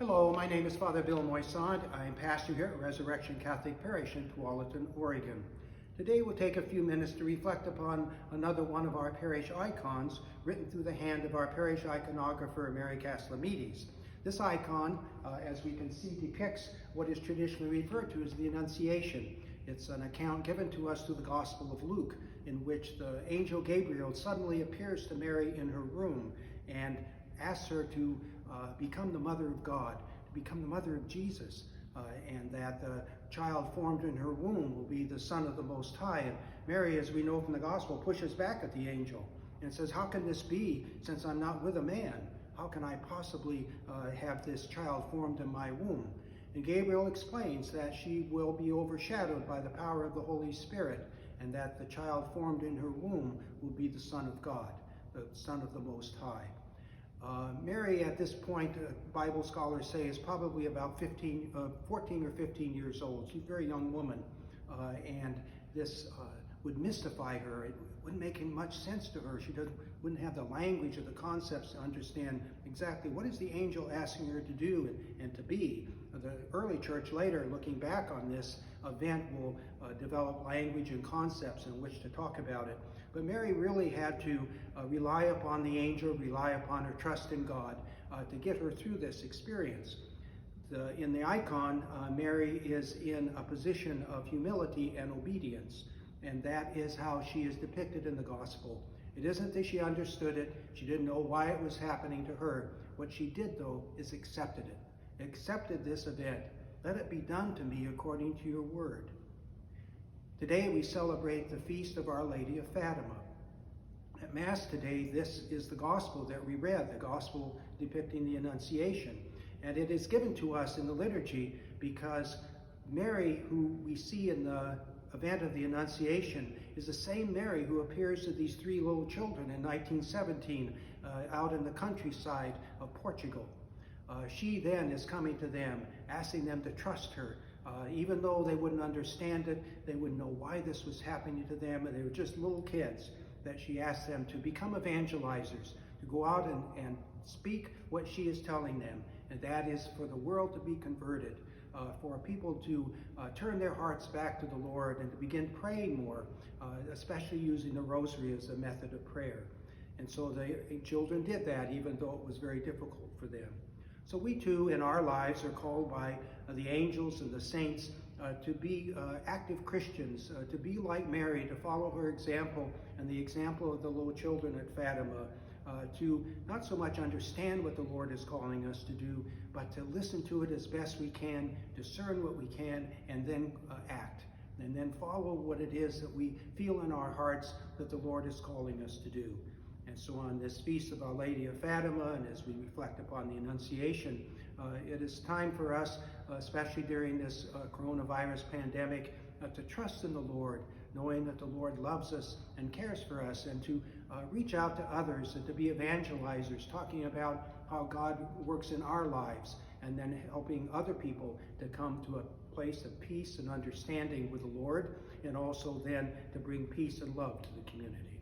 Hello, my name is Father Bill Moisant. I'm pastor here at Resurrection Catholic Parish in Tualatin, Oregon. Today we'll take a few minutes to reflect upon another one of our parish icons written through the hand of our parish iconographer, Mary Caslamides. This icon, as we can see, depicts what is traditionally referred to as the Annunciation. It's an account given to us through the Gospel of Luke, in which the angel Gabriel suddenly appears to Mary in her room and asks her to become the mother of God, to become the mother of Jesus, and that the child formed in her womb will be the Son of the Most High. And Mary, as we know from the Gospel, pushes back at the angel and says, "How can this be since I'm not with a man? How can I possibly have this child formed in my womb?" And Gabriel explains that she will be overshadowed by the power of the Holy Spirit, and that the child formed in her womb will be the Son of God, the Son of the Most High. Mary, at this point, Bible scholars say, is probably about 14 or 15 years old. She's a very young woman, and this would mystify her. It wouldn't make much sense to her. She wouldn't have the language or the concepts to understand exactly what is the angel asking her to do and to be. The early church later, looking back on this event, will develop language and concepts in which to talk about it. But Mary really had to rely upon the angel, rely upon her trust in God to get her through this experience. In the icon, Mary is in a position of humility and obedience, and that is how she is depicted in the gospel. It isn't that she understood it, she didn't know why it was happening to her. What she did, though, is accepted it. Accepted this event. Let it be done to me according to your word. Today we celebrate the feast of Our Lady of Fatima. At Mass today, this is the gospel that we read, the gospel depicting the Annunciation. And it is given to us in the liturgy because Mary, who we see in the event of the Annunciation, is the same Mary who appears to these three little children in 1917 out in the countryside of Portugal. She then is coming to them, asking them to trust her. Even though they wouldn't understand it, they wouldn't know why this was happening to them, and they were just little kids, that she asked them to become evangelizers, to go out and speak what she is telling them, and that is for the world to be converted, for people to turn their hearts back to the Lord and to begin praying more, especially using the rosary as a method of prayer. And so the children did that, even though it was very difficult for them. So we too, in our lives, are called by the angels and the saints to be active Christians, to be like Mary, to follow her example and the example of the little children at Fatima, to not so much understand what the Lord is calling us to do, but to listen to it as best we can, discern what we can, and then act, and then follow what it is that we feel in our hearts that the Lord is calling us to do. And so on this feast of Our Lady of Fatima, and as we reflect upon the Annunciation, it is time for us, especially during this coronavirus pandemic, to trust in the Lord, knowing that the Lord loves us and cares for us, and to reach out to others and to be evangelizers, talking about how God works in our lives, and then helping other people to come to a place of peace and understanding with the Lord, and also then to bring peace and love to the community.